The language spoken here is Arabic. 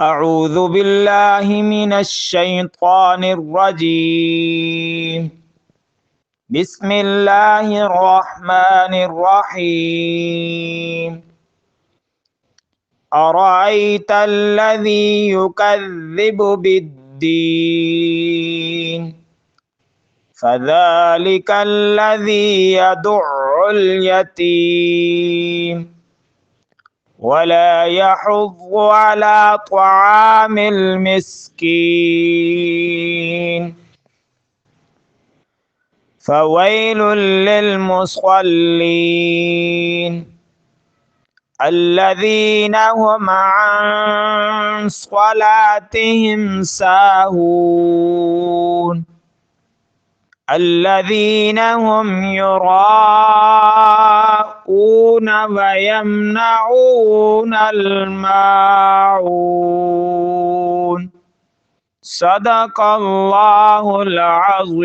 أعوذ بالله من الشيطان الرجيم. بسم الله الرحمن الرحيم. أرأيت الذي يكذب بالدين فذلك الذي يدع اليتيم ولا يحض على طعام المسكين فويل للمصلين الذين هم عن صلاتهم ساهون الذين هم يراءون ويمنعون الماعون. صدق الله العظيم.